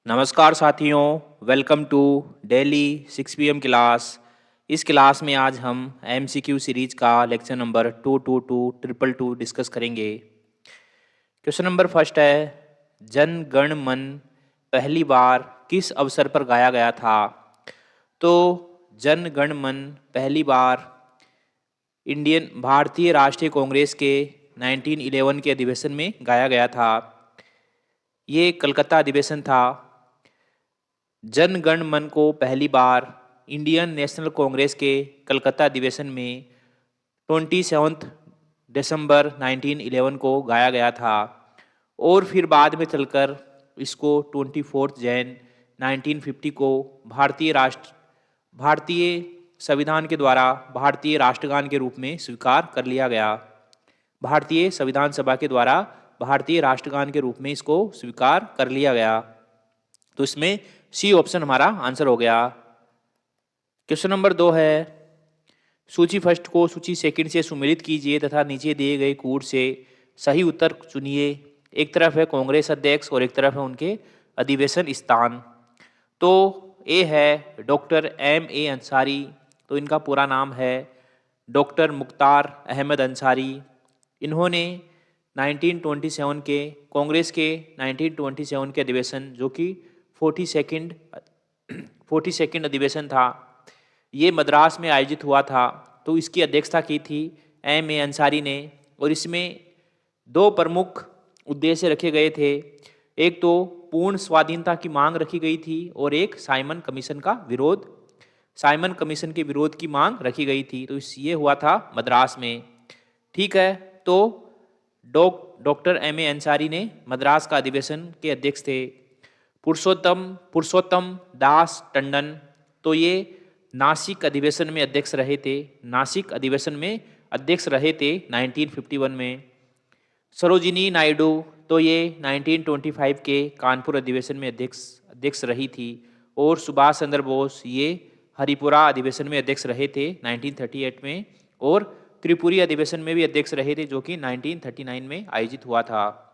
नमस्कार साथियों, welcome to daily 6 PM class. इस क्लास में आज हम एमसीक्यू सीरीज का लेक्चर नंबर 222 डिस्कस करेंगे। क्वेश्चन नंबर फर्स्ट है, जन गण मन पहली बार किस अवसर पर गाया गया था? तो जन गण मन पहली बार इंडियन भारतीय राष्ट्रीय कांग्रेस के 1911 के अधिवेशन में गाया गया था। ये कलकत्ता अधिवेशन था। जन गण मन को पहली बार इंडियन नेशनल कांग्रेस के कलकत्ता अधिवेशन में 27 दिसंबर 1911 को गाया गया था और फिर बाद में चलकर इसको 24 जनवरी 1950 को भारतीय संविधान के द्वारा भारतीय राष्ट्रगान के रूप में स्वीकार कर लिया गया। भारतीय संविधान सभा के द्वारा भारतीय राष्ट्रगान के रूप में इसको स्वीकार कर लिया गया। तो इसमें सी ऑप्शन हमारा आंसर हो गया। क्वेश्चन नंबर 2 है, सूची फर्स्ट को सूची सेकंड से सुमेलित कीजिए तथा नीचे दिए गए कूट से सही उत्तर चुनिए। एक तरफ है कांग्रेस अध्यक्ष और एक तरफ है उनके अधिवेशन स्थान। तो ए है डॉक्टर M.A. अंसारी, तो इनका पूरा नाम है डॉक्टर मुख्तार अहमद अंसारी। इन्होंने 1927 के कांग्रेस के 1927 के अधिवेशन जो कि 42nd अधिवेशन था, ये मद्रास में आयोजित हुआ था। तो इसकी अध्यक्षता की थी M.A. अंसारी ने और इसमें दो प्रमुख उद्देश्य रखे गए थे। एक तो पूर्ण स्वाधीनता की मांग रखी गई थी और एक साइमन कमीशन के विरोध की मांग रखी गई थी। तो ये हुआ था मद्रास में। ठीक है, तो डॉक्टर M.A. अंसारी ने मद्रास का अधिवेशन के अध्यक्ष थे। पुरुषोत्तम दास टंडन, तो ये नासिक अधिवेशन में अध्यक्ष रहे थे। 1951 में। सरोजिनी नायडू, तो ये 1925 के कानपुर अधिवेशन में अध्यक्ष रही थी। और सुभाष चंद्र बोस, ये हरिपुरा अधिवेशन में अध्यक्ष रहे थे 1938 में। और त्रिपुरी अधिवेशन में भी अध्यक्ष रहे थे जो कि 1939 में आयोजित हुआ था।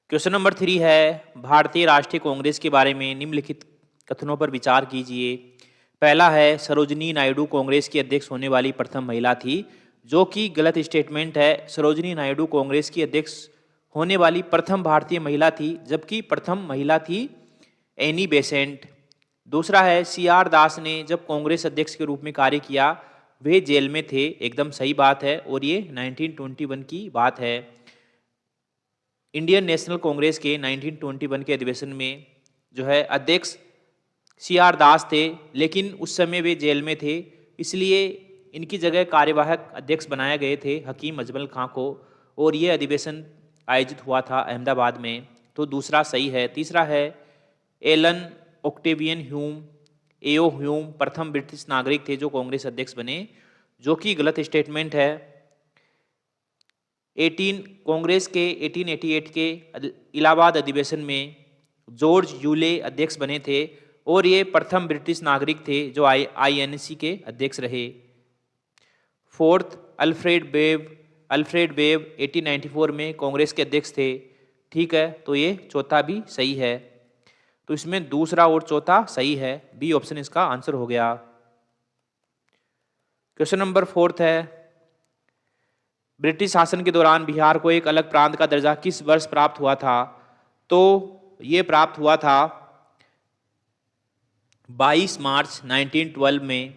क्वेश्चन नंबर 3 है, भारतीय राष्ट्रीय कांग्रेस के बारे में निम्नलिखित कथनों पर विचार कीजिए। पहला है, सरोजिनी नायडू कांग्रेस की अध्यक्ष होने वाली प्रथम महिला थी, जो कि गलत स्टेटमेंट है। सरोजिनी नायडू कांग्रेस की अध्यक्ष होने वाली प्रथम भारतीय महिला थी, जबकि प्रथम महिला थी एनी बेसेंट। दूसरा है, CR दास ने जब कांग्रेस अध्यक्ष के रूप में कार्य किया वे जेल में थे। एकदम सही बात है और ये 1921 की बात है। इंडियन नेशनल कांग्रेस के 1921 के अधिवेशन में जो है अध्यक्ष CR दास थे, लेकिन उस समय वे जेल में थे, इसलिए इनकी जगह कार्यवाहक अध्यक्ष बनाए गए थे हकीम अजमल खां को। और ये अधिवेशन आयोजित हुआ था अहमदाबाद में। तो दूसरा सही है। तीसरा है, एलन ऑक्टेवियन ह्यूम एओ ह्यूम प्रथम ब्रिटिश नागरिक थे जो कांग्रेस अध्यक्ष बने, जो कि गलत स्टेटमेंट है। कांग्रेस के 1888 के इलाहाबाद अधिवेशन में जॉर्ज यूले अध्यक्ष बने थे और ये प्रथम ब्रिटिश नागरिक थे जो INC के अध्यक्ष रहे। फोर्थ, अल्फ्रेड वेव 1894 में कांग्रेस के अध्यक्ष थे। ठीक है, तो ये चौथा भी सही है। तो इसमें दूसरा और चौथा सही है, बी ऑप्शन इसका आंसर हो गया। क्वेश्चन नंबर 4 है, ब्रिटिश शासन के दौरान बिहार को एक अलग प्रांत का दर्जा किस वर्ष प्राप्त हुआ था? तो ये प्राप्त हुआ था 22 मार्च 1912 में।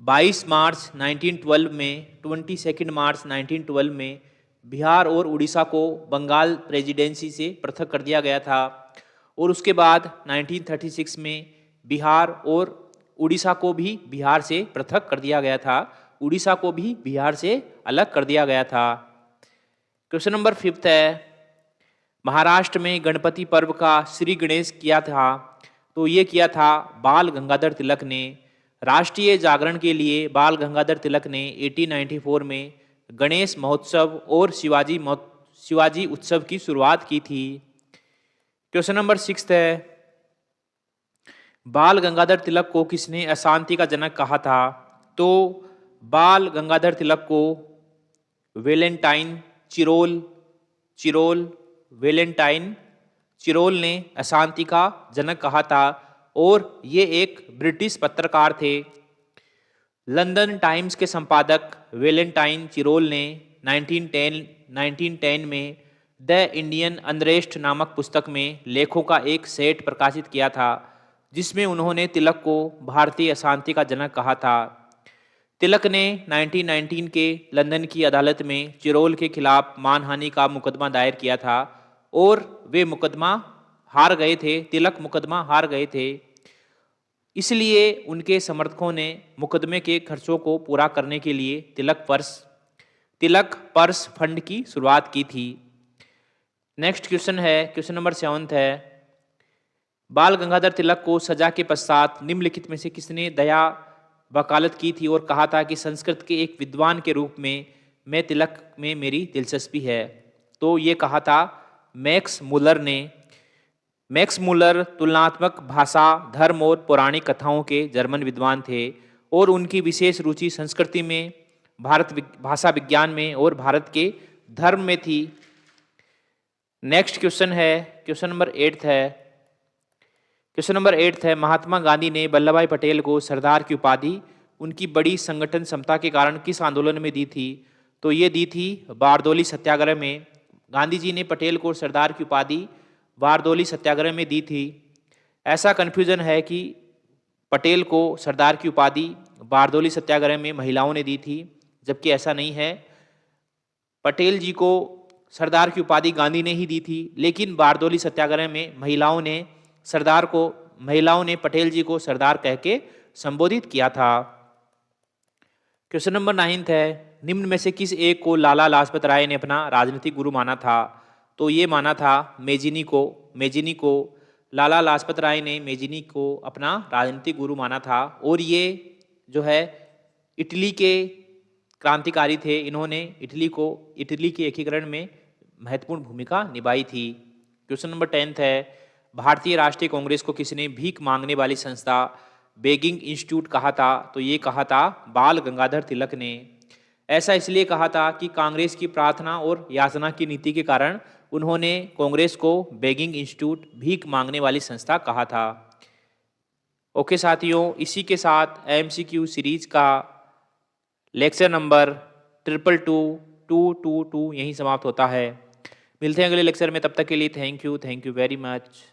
22 मार्च 1912 में 22 मार्च 1912 में बिहार और उड़ीसा को बंगाल प्रेसिडेंसी से पृथक कर दिया गया था। और उसके बाद 1936 में बिहार और उड़ीसा को भी बिहार से पृथक कर दिया गया था। उड़ीसा को भी बिहार से अलग कर दिया गया था। क्वेश्चन नंबर 5 है, महाराष्ट्र में गणपति पर्व का श्री गणेश किया था? तो ये किया था बाल गंगाधर तिलक ने। राष्ट्रीय जागरण के लिए बाल गंगाधर तिलक ने 1894 में गणेश महोत्सव और शिवाजी उत्सव की शुरुआत की थी। क्वेश्चन नंबर 6 है, बाल गंगाधर तिलक को किसने अशांति का जनक कहा था? तो बाल गंगाधर तिलक को वेलेंटाइन चिरोल वेलेंटाइन चिरोल ने अशांति का जनक कहा था और ये एक ब्रिटिश पत्रकार थे। लंदन टाइम्स के संपादक वेलेंटाइन चिरोल ने 1910 में द इंडियन अनरेस्ट नामक पुस्तक में लेखों का एक सेट प्रकाशित किया था, जिसमें उन्होंने तिलक को भारतीय अशांति का जनक कहा था। तिलक ने 1919 के लंदन की अदालत में चिरोल के खिलाफ मानहानि का मुकदमा दायर किया था और वे मुकदमा हार गए थे। तिलक मुकदमा हार गए थे, इसलिए उनके समर्थकों ने मुकदमे के खर्चों को पूरा करने के लिए तिलक पर्स फंड की शुरुआत की थी। नेक्स्ट क्वेश्चन है, क्वेश्चन नंबर 7 है, बाल गंगाधर तिलक को सजा के पश्चात निम्नलिखित में से किसने दया वकालत की थी और कहा था कि संस्कृत के एक विद्वान के रूप में मैं तिलक में मेरी दिलचस्पी है? तो ये कहा था मैक्स मुलर ने। मैक्स मुलर तुलनात्मक भाषा, धर्म और पौराणिक कथाओं के जर्मन विद्वान थे और उनकी विशेष रुचि संस्कृति में, भाषा विज्ञान में और भारत के धर्म में थी। नेक्स्ट क्वेश्चन है, क्वेश्चन नंबर 8 है। क्वेश्चन नंबर 8 है, महात्मा गांधी ने वल्लभ भाई पटेल को सरदार की उपाधि उनकी बड़ी संगठन क्षमता के कारण किस आंदोलन में दी थी? तो ये दी थी बारदोली सत्याग्रह में। गांधी जी ने पटेल को सरदार की उपाधि बारदोली सत्याग्रह में दी थी। ऐसा कन्फ्यूजन है कि पटेल को सरदार की उपाधि बारदोली सत्याग्रह में महिलाओं ने दी थी, जबकि ऐसा नहीं है। पटेल जी को सरदार की उपाधि गांधी ने ही दी थी, लेकिन बारदोली सत्याग्रह में महिलाओं ने पटेल जी को सरदार कह के संबोधित किया था। क्वेश्चन नंबर 9 है, निम्न में से किस एक को लाला लाजपत राय ने अपना राजनीतिक गुरु माना था? तो ये माना था मेजिनी को। लाला लाजपत राय ने मेजिनी को अपना राजनीतिक गुरु माना था और ये जो है इटली के क्रांतिकारी थे। इन्होंने इटली के एकीकरण में महत्वपूर्ण भूमिका निभाई थी। क्वेश्चन नंबर 10 है, भारतीय राष्ट्रीय कांग्रेस को किसने भीख मांगने वाली संस्था बेगिंग इंस्टीट्यूट कहा था? तो ये कहा था बाल गंगाधर तिलक ने। ऐसा इसलिए कहा था कि कांग्रेस की प्रार्थना और याचना की नीति के कारण उन्होंने कांग्रेस को बेगिंग इंस्टीट्यूट, भीख मांगने वाली संस्था कहा था। ओके साथियों, इसी के साथ एमसीक्यू सीरीज का लेक्चर नंबर 222 यहीं समाप्त होता है। मिलते हैं अगले लेक्चर में, तब तक के लिए थैंक यू वेरी मच।